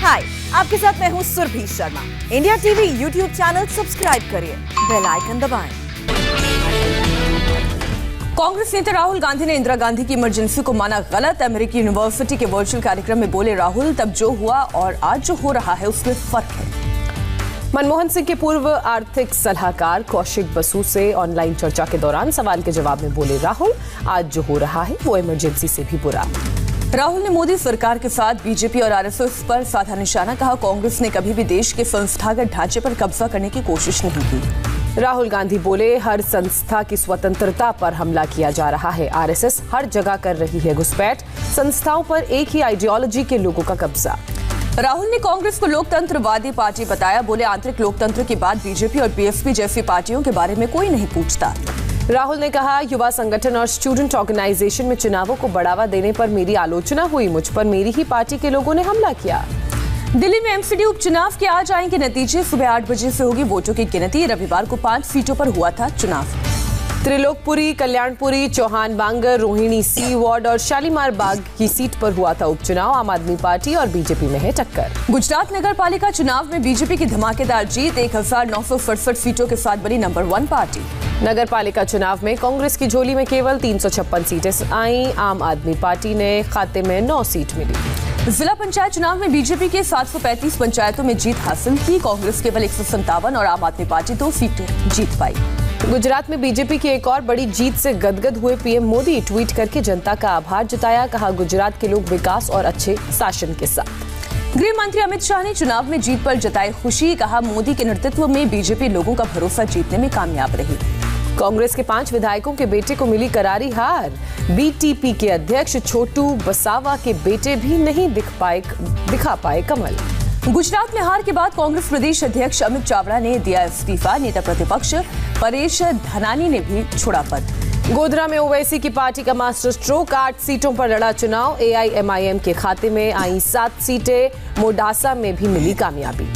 हाय, आपके साथ मैं हूँ Surabhi Sharma. India TV YouTube channel subscribe करिए, बेल आइकन दबाएं। कांग्रेस नेता राहुल गांधी ने इंदिरा गांधी की इमरजेंसी को माना गलत। अमेरिकी यूनिवर्सिटी के वर्चुअल कार्यक्रम में बोले राहुल, तब जो हुआ और आज जो हो रहा है उसमें फर्क है। मनमोहन सिंह के पूर्व आर्थिक सलाहकार कौशिक बसु से ऑनलाइन चर्चा के दौरान सवाल के जवाब में बोले राहुल, आज जो हो रहा है वो इमरजेंसी से भी बुरा। राहुल ने मोदी सरकार के साथ बीजेपी और आरएसएस पर साधा निशाना। कहा, कांग्रेस ने कभी भी देश के संस्थागत ढांचे पर कब्जा करने की कोशिश नहीं की। राहुल गांधी बोले, हर संस्था की स्वतंत्रता पर हमला किया जा रहा है। आरएसएस हर जगह कर रही है घुसपैठ। संस्थाओं पर एक ही आइडियोलॉजी के लोगों का कब्जा। राहुल ने कांग्रेस को लोकतंत्रवादी पार्टी बताया। बोले, आंतरिक लोकतंत्र की बात बीजेपी और बीएसपी जैसी पार्टियों के बारे में कोई नहीं पूछता। राहुल ने कहा, युवा संगठन और स्टूडेंट ऑर्गेनाइजेशन में चुनावों को बढ़ावा देने पर मेरी आलोचना हुई। मुझ पर मेरी ही पार्टी के लोगों ने हमला किया। दिल्ली में एमसीडी उपचुनाव के आज आएंगे नतीजे। सुबह 8 बजे से होगी वोटों की गिनती। रविवार को 5 सीटों पर हुआ था चुनाव। त्रिलोकपुरी, कल्याणपुरी, चौहान बांगर, रोहिणी सी वार्ड और शालीमार बाग की सीट पर हुआ था उपचुनाव। आम आदमी पार्टी और बीजेपी में है टक्कर। गुजरात नगर पालिका चुनाव में बीजेपी की धमाकेदार जीत। 1967 सीटों के साथ बनी नंबर 1 पार्टी। नगर पालिका चुनाव में कांग्रेस की झोली में केवल 356 सीटें आईं। आम आदमी पार्टी ने खाते में 9 सीट मिली। जिला पंचायत चुनाव में बीजेपी के 735 पंचायतों में जीत हासिल की। कांग्रेस केवल 157 और आम आदमी पार्टी 2 सीटें जीत पाई। गुजरात में बीजेपी की एक और बड़ी जीत से गदगद हुए पीएम मोदी। ट्वीट करके जनता का आभार जताया। कहा, गुजरात के लोग विकास और अच्छे शासन के साथ। गृह मंत्री अमित शाह ने चुनाव में जीत पर जताई खुशी। कहा, मोदी के नेतृत्व में बीजेपी लोगों का भरोसा जीतने में कामयाब रही। कांग्रेस के 5 विधायकों के बेटे को मिली करारी हार। बीटीपी के अध्यक्ष छोटू बसावा के बेटे भी नहीं दिखा पाए कमल। गुजरात में हार के बाद कांग्रेस प्रदेश अध्यक्ष अमित चावड़ा ने दिया इस्तीफा। नेता प्रतिपक्ष परेश धनानी ने भी छोड़ा पद। गोधरा में ओवैसी की पार्टी का मास्टर स्ट्रोक। 8 सीटों पर लड़ा चुनाव। एआईएमआईएम के खाते में आई 7 सीटें। मोडासा में भी मिली कामयाबी।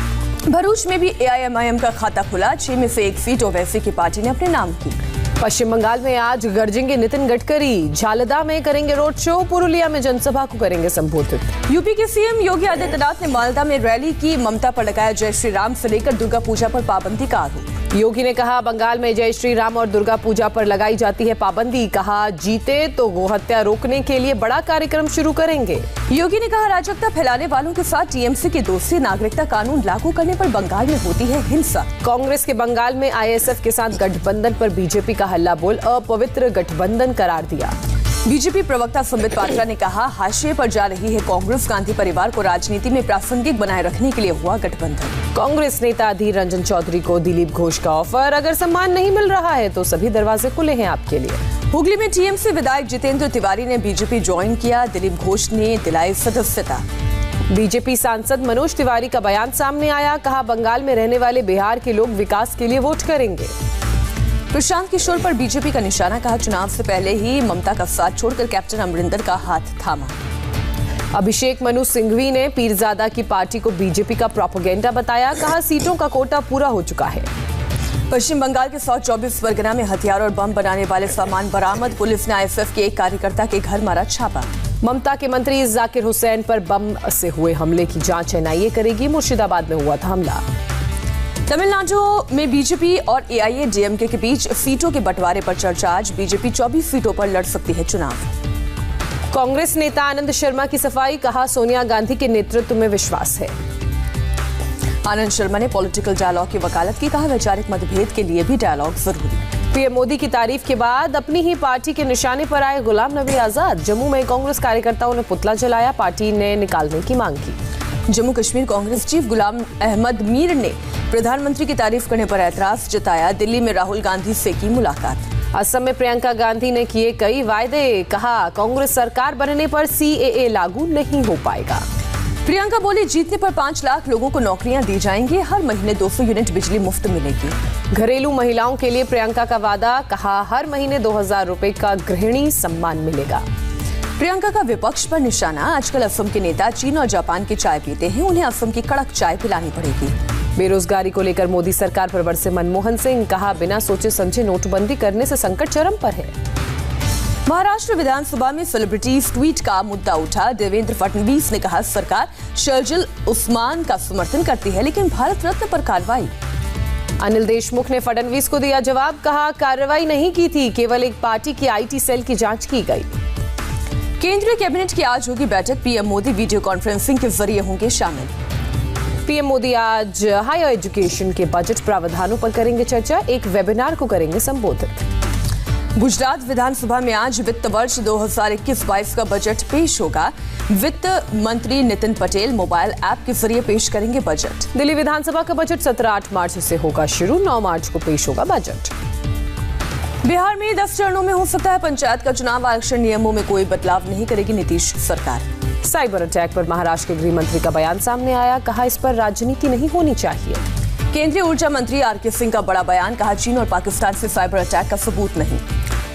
भरूच में भी एआईएमआईएम का खाता खुला। 6 में से 1 सीट ओवैसी की पार्टी ने अपने नाम की। पश्चिम बंगाल में आज गरजेंगे नितिन गडकरी। झालदा में करेंगे रोड शो। पुरुलिया में जनसभा को करेंगे संबोधित। यूपी के सीएम योगी आदित्यनाथ ने मालदा में रैली की। ममता पर लगाया जय श्री राम से लेकर दुर्गा पूजा पर पाबंदी का आरोप। योगी ने कहा, बंगाल में जय श्री राम और दुर्गा पूजा पर लगाई जाती है पाबंदी। कहा, जीते तो गोहत्या रोकने के लिए बड़ा कार्यक्रम शुरू करेंगे। योगी ने कहा, अराजकता फैलाने वालों के साथ टीएमसी के दोस्ती। नागरिकता कानून लागू करने पर बंगाल में होती है हिंसा। कांग्रेस के बंगाल में आईएसएफ के साथ गठबंधन पर बीजेपी का हल्ला बोल अपवित्र गठबंधन करार दिया। बीजेपी प्रवक्ता संबित पात्रा ने कहा, हाशिए पर जा रही है कांग्रेस। गांधी परिवार को राजनीति में प्रासंगिक बनाए रखने के लिए हुआ गठबंधन। कांग्रेस नेता अधीर रंजन चौधरी को दिलीप घोष का ऑफर। अगर सम्मान नहीं मिल रहा है तो सभी दरवाजे खुले हैं आपके लिए। हुगली में टीएमसी विधायक जितेंद्र तिवारी ने बीजेपी ज्वाइन किया। दिलीप घोष ने दिलाई सदस्यता। बीजेपी सांसद मनोज तिवारी का बयान सामने आया। कहा, बंगाल में रहने वाले बिहार के लोग विकास के लिए वोट करेंगे। प्रशांत किशोर पर बीजेपी का निशाना। कहा, चुनाव से पहले ही ममता का साथ छोड़कर कैप्टन अमरिंदर का हाथ थामा। अभिषेक मनु सिंघवी ने पीरजादा की पार्टी को बीजेपी का प्रोपेगेंडा बताया। कहा, सीटों का कोटा पूरा हो चुका है। पश्चिम बंगाल के 124 परगना में हथियार और बम बनाने वाले सामान बरामद। पुलिस ने आईएसएफ के एक कार्यकर्ता के घर मारा छापा। ममता के मंत्री जाकिर हुसैन पर बम से हुए हमले की जांच एनआईए करेगी। मुर्शिदाबाद में हुआ था हमला। तमिलनाडु में बीजेपी और एआईएडीएमके के बीच सीटों के बंटवारे पर चर्चा। आज बीजेपी 24 सीटों पर लड़ सकती है चुनाव। कांग्रेस नेता आनंद शर्मा की सफाई। कहा, सोनिया गांधी के नेतृत्व में विश्वास है। आनंद शर्मा ने पॉलिटिकल डायलॉग की वकालत की। कहा, वैचारिक मतभेद के लिए भी डायलॉग जरूरी। पीएम मोदी की तारीफ के बाद अपनी ही पार्टी के निशाने पर आए गुलाम नबी आजाद। जम्मू में कांग्रेस कार्यकर्ताओं ने पुतला जलाया। पार्टी ने निकालने की मांग की। जम्मू कश्मीर कांग्रेस चीफ गुलाम अहमद मीर ने प्रधानमंत्री की तारीफ करने पर ऐतराज जताया। दिल्ली में राहुल गांधी से की मुलाकात। असम में प्रियंका गांधी ने किए कई वायदे। कहा, कांग्रेस सरकार बनने पर सीएए लागू नहीं हो पाएगा। प्रियंका बोली, जीतने पर 5 लाख लोगों को नौकरियां दी जाएंगी। हर महीने 200 यूनिट बिजली मुफ्त मिलेगी। घरेलू महिलाओं के लिए प्रियंका का वादा। कहा, हर महीने 2000 रुपए का गृहिणी सम्मान मिलेगा। प्रियंका का विपक्ष पर निशाना। आजकल असम के नेता चीन और जापान की चाय पीते हैं। उन्हें असम की कड़क चाय पिलानी पड़ेगी। बेरोजगारी को लेकर मोदी सरकार पर बरसे मनमोहन सिंह। कहा, बिना सोचे समझे नोटबंदी करने से संकट चरम पर है। महाराष्ट्र विधानसभा में सेलिब्रिटीज ट्वीट का मुद्दा उठा। देवेंद्र फडणवीस ने कहा, सरकार शर्जिल उस्मान का समर्थन करती है, लेकिन भारत रत्न पर कार्रवाई। अनिल देशमुख ने फडणवीस को दिया जवाब, कहा कार्रवाई नहीं की थी, केवल एक पार्टी की आईटी सेल की जांच की गई। केंद्रीय कैबिनेट की आज होगी बैठक। पीएम मोदी वीडियो कॉन्फ्रेंसिंग के जरिए होंगे शामिल। पीएम मोदी आज हायर एजुकेशन के बजट प्रावधानों पर करेंगे चर्चा, एक वेबिनार को करेंगे संबोधित। गुजरात विधानसभा में आज वित्त वर्ष 2021-22 का बजट पेश होगा। वित्त मंत्री नितिन पटेल मोबाइल ऐप के जरिए पेश करेंगे बजट। दिल्ली विधानसभा का बजट 17-8 मार्च से होगा शुरू, 9 मार्च को पेश होगा बजट। बिहार में 10 चरणों में हो सकता है पंचायत का चुनाव। आरक्षण नियमों में कोई बदलाव नहीं करेगी नीतीश सरकार। साइबर अटैक पर महाराष्ट्र के गृह मंत्री का बयान सामने आया, कहा इस पर राजनीति नहीं होनी चाहिए। केंद्रीय ऊर्जा मंत्री आरके सिंह का बड़ा बयान, कहा चीन और पाकिस्तान से साइबर अटैक का सबूत नहीं।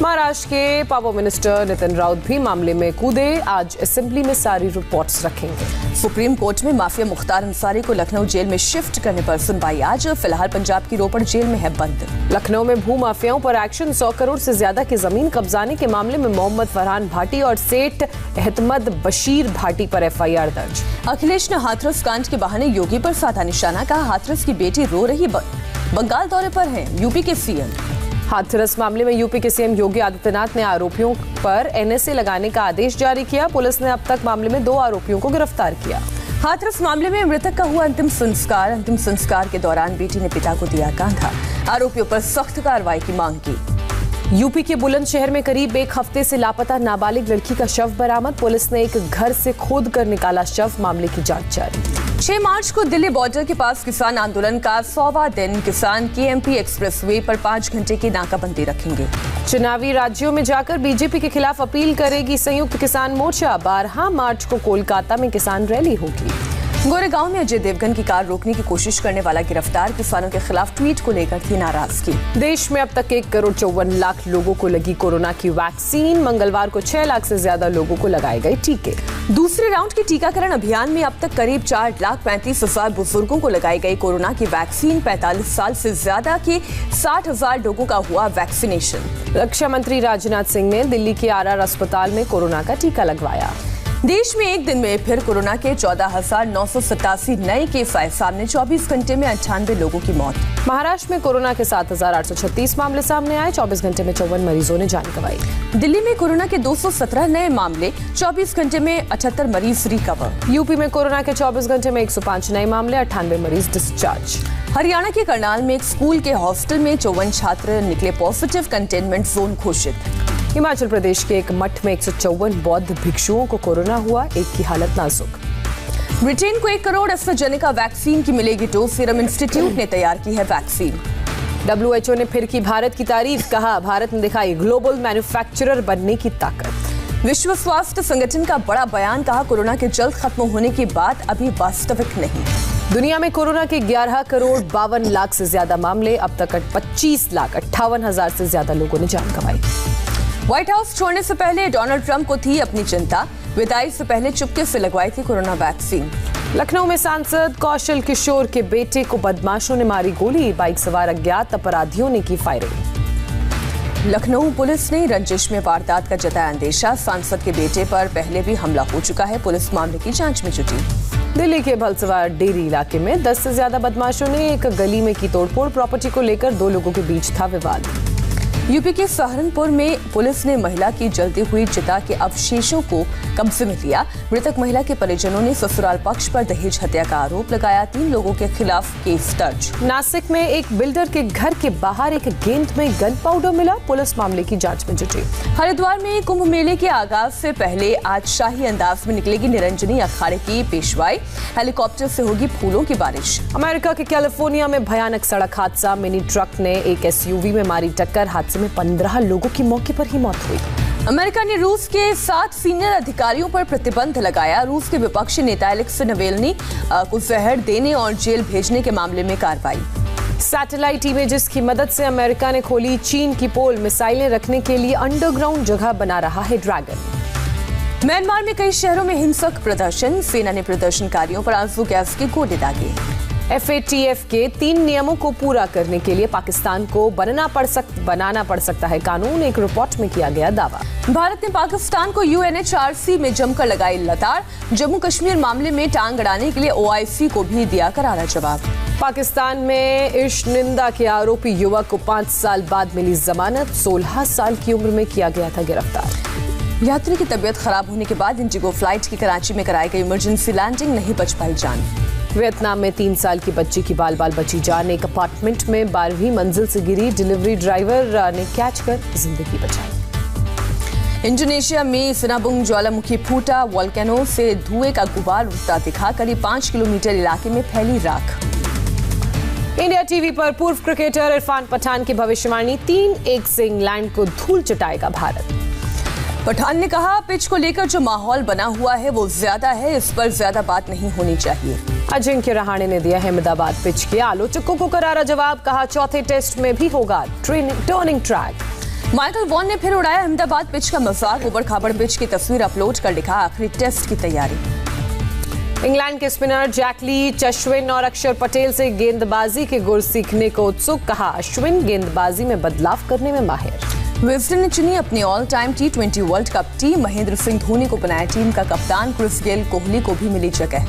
महाराष्ट्र के पावर मिनिस्टर नितिन राउत भी मामले में कूदे, आज असेंबली में सारी रिपोर्ट्स रखेंगे। सुप्रीम कोर्ट में माफिया मुख्तार अंसारी को लखनऊ जेल में शिफ्ट करने पर सुनवाई आज। फिलहाल पंजाब की रोपड़ जेल में है बंद। लखनऊ में भू माफियाओं पर एक्शन। 100 करोड़ से ज्यादा की जमीन कब्जाने के मामले में मोहम्मद फरहान भाटी और सेठ एहतमद बशीर भाटी पर एफआईआर दर्ज। अखिलेश ने हाथरस कांड के बहाने योगी पर साधा निशाना, कहा हाथरस की बेटी रो रही, बंगाल दौरे पर है यूपी के सीएम। हाथरस मामले में यूपी के सीएम योगी आदित्यनाथ ने आरोपियों पर एनएसए लगाने का आदेश जारी किया। पुलिस ने अब तक मामले में 2 आरोपियों को गिरफ्तार किया। हाथरस मामले में मृतक का हुआ अंतिम संस्कार। अंतिम संस्कार के दौरान बेटी ने पिता को दिया कांधा। आरोपियों पर सख्त कार्रवाई की मांग की। यूपी के बुलंदशहर में करीब 1 हफ्ते से लापता नाबालिग लड़की का शव बरामद। पुलिस ने एक घर से खोद कर निकाला शव, मामले की जांच जारी। 6 मार्च को दिल्ली बॉर्डर के पास किसान आंदोलन का 100वां दिन। किसान केएमपी एक्सप्रेसवे पर 5 घंटे की नाकाबंदी रखेंगे। चुनावी राज्यों में जाकर बीजेपी के खिलाफ अपील करेगी संयुक्त किसान मोर्चा। 12 मार्च को कोलकाता में किसान रैली होगी। गोरेगांव में अजय देवगन की कार रोकने की कोशिश करने वाला गिरफ्तार। किसानों के खिलाफ ट्वीट को लेकर थी नाराजगी। देश में अब तक 1,54,00,000 लोगों को लगी कोरोना की वैक्सीन। मंगलवार को 6 लाख से ज्यादा लोगों को लगाए गए टीके। दूसरे राउंड के टीकाकरण अभियान में अब तक करीब 4,35,000 बुजुर्गों को लगाई गई कोरोना की वैक्सीन। 45 साल से ज्यादा के 60,000 लोगों का हुआ वैक्सीनेशन। रक्षा मंत्री राजनाथ सिंह ने दिल्ली के आरआर अस्पताल में कोरोना का टीका लगवाया। देश में एक दिन में फिर कोरोना के 14,987 नए केस आए सामने। 24 घंटे में 98 लोगों की मौत। महाराष्ट्र में कोरोना के 7,836 मामले सामने आए। 24 घंटे में 54 मरीजों ने जान गंवाई। दिल्ली में कोरोना के 217 नए मामले। 24 घंटे में 78 मरीज रिकवर। यूपी में कोरोना के 24 घंटे में 105 नए मामले, 98 मरीज डिस्चार्ज। हरियाणा के करनाल में एक स्कूल के हॉस्टल में 54 छात्र निकले पॉजिटिव, कंटेनमेंट जोन घोषित। हिमाचल प्रदेश के एक मठ में 154 बौद्ध भिक्षुओं को कोरोना हुआ, एक की हालत नाजुक। ब्रिटेन को 1 करोड़ एस्ट्राजेनेका वैक्सीन की मिलेगी डोज। सीरम इंस्टीट्यूट ने तैयार की है वैक्सीन। WHO ने फिर की भारत की तारीफ, कहा भारत ने दिखाई ग्लोबल मैन्युफैक्चरर बनने की ताकत। विश्व स्वास्थ्य संगठन का बड़ा बयान, कहा कोरोना के जल्द खत्म होने की बात अभी वास्तविक नहीं। दुनिया में कोरोना के 11 करोड़ 52 लाख से ज्यादा मामले। अब तक 25,58,000 से ज्यादा लोगों ने जान गंवाई। व्हाइट हाउस छोड़ने से पहले डोनाल्ड ट्रंप को थी अपनी चिंता। विदाई से पहले चुपके से लगवाई थी कोरोना वैक्सीन। लखनऊ में सांसद कौशल किशोर के बेटे को बदमाशों ने मारी गोली। बाइक सवार अज्ञात अपराधियों ने की फायरिंग। लखनऊ पुलिस ने रंजिश में वारदात का जताया अंदेशा। सांसद के बेटे पर पहले भी हमला हो चुका है। पुलिस मामले की जांच में जुटी। दिल्ली के भलसवार डेरी इलाके में 10 से ज्यादा बदमाशों ने एक गली में की तोड़फोड़। प्रॉपर्टी को लेकर 2 लोगों के बीच था विवाद। यूपी के सहारनपुर में पुलिस ने महिला की जलती हुई चिता के अवशेषों को कब्जे में लिया। मृतक महिला के परिजनों ने ससुराल पक्ष पर दहेज हत्या का आरोप लगाया। 3 लोगों के खिलाफ केस दर्ज। नासिक में एक बिल्डर के घर के बाहर एक गेंद में गन पाउडर मिला। पुलिस मामले की जांच में जुटी। हरिद्वार में कुंभ मेले के आगाज से पहले आज शाही अंदाज में निकलेगी निरंजनी अखाड़े की पेशवाई। हेलीकॉप्टर से होगी फूलों की बारिश। अमेरिका के कैलिफोर्निया में भयानक सड़क हादसा। मिनी ट्रक ने एक SUV में मारी टक्कर। हादसे में 15 लोगों की मौके पर ही मौत हुई। अमेरिका ने रूस के 7 सीनियर अधिकारियों पर प्रतिबंध लगाया। रूस के विपक्षी नेता एलेक्सी नावल्नी को जहर देने और जेल भेजने के मामले में कार्रवाई। सैटेलाइट इमेजेस की मदद से अमेरिका ने खोली चीन की पोल। मिसाइलें रखने के लिए अंडरग्राउंड जगह बना रहा है ड्रैगन। म्यांमार में कई शहरों में हिंसक प्रदर्शन। सेना ने प्रदर्शनकारियों पर आंसू गैस के गोले दागे। FATF के 3 नियमों को पूरा करने के लिए पाकिस्तान को बनाना पड़ सकता है कानून, एक रिपोर्ट में किया गया दावा। भारत ने पाकिस्तान को UNHRC में जमकर लगाई लताड़, जम्मू कश्मीर मामले में टांग अड़ाने के लिए OIC को भी दिया करारा जवाब। पाकिस्तान में इश्क निंदा के आरोपी युवक को 5 साल बाद मिली जमानत, 16 साल की उम्र में किया गया था गिरफ्तार। यात्री की तबीयत खराब होने के बाद इंडिगो फ्लाइट की कराची में कराई गई इमरजेंसी लैंडिंग, नहीं बच पाई जान। वियतनाम में 3 साल की बच्ची की बाल बाल बची जान, एक अपार्टमेंट में 12वीं मंजिल से गिरी, डिलीवरी ड्राइवर ने कैच कर जिंदगी बचाई। इंडोनेशिया में सिनाबुंग ज्वालामुखी फूटा, वोल्केनो से धुएं का गुबार उठता दिखा, करीब 5 किलोमीटर इलाके में फैली राख। इंडिया टीवी पर पूर्व क्रिकेटर इरफान पठान की भविष्यवाणी, 3-1 से इंग्लैंड को धूल चटाएगा भारत। पठान ने कहा, पिच को लेकर जो माहौल बना हुआ है वो ज्यादा है, इस पर ज्यादा बात नहीं होनी चाहिए। अजिंक्य रहाणे ने दिया अहमदाबाद पिच के आलोचकों को करारा जवाब, कहा चौथे टेस्ट में भी होगा टर्निंग ट्रैक। माइकल वॉन ने फिर उड़ाया अहमदाबाद पिच का मजाक, उबड़ खाबड़ पिच की तस्वीर अपलोड कर लिखा, आखिरी टेस्ट की तैयारी। इंग्लैंड के स्पिनर जैक लीच, अश्विन और अक्षर पटेल से गेंदबाजी के गुर सीखने को उत्सुक, कहा अश्विन गेंदबाजी में बदलाव करने में माहिर। वेस्टर्न ने चुनी अपनी all time T20 world cup team, Mahendra Singh Dhoni को बनाया टीम का कप्तान, क्रिस गेल, कोहली को भी मिली जगह।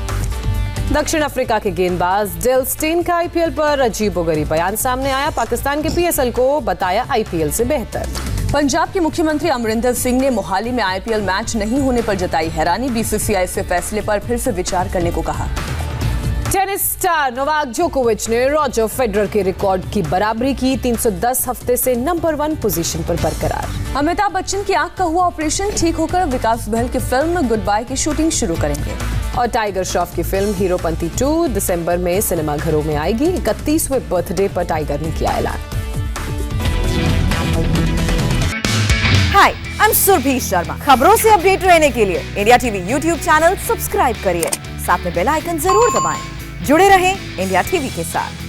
दक्षिण अफ्रीका के गेंदबाज डेल स्टेन का IPL पर अजीबोगरीब बयान सामने आया, पाकिस्तान के PSL को बताया IPL से बेहतर। पंजाब के मुख्यमंत्री अमरिंदर सिंह ने मोहाली में IPL मैच नहीं होने पर जताई हैरानी, BCCI से फैसले पर फिर से विचार करने को कहा। टेनिस स्टार नोवाक जोकोविच ने रॉजर फेडरर के रिकॉर्ड की बराबरी की, 310 हफ्ते से नंबर 1 पोजीशन पर बरकरार। अमिताभ बच्चन की आंख का हुआ ऑपरेशन, ठीक होकर विकास बहल की फिल्म गुड बाय की शूटिंग शुरू करेंगे। और टाइगर श्रॉफ की फिल्म हीरोपंती 2 दिसंबर में सिनेमाघरों में आएगी, 31वें बर्थडे पर टाइगर ने किया ऐलान। हाय, आई एम सुरभि शर्मा। खबरों से अपडेट रहने के लिए India TV YouTube channel subscribe करिए, साथ में बेल आइकन जरूर दबाएं। जुड़े रहें इंडिया टीवी के साथ।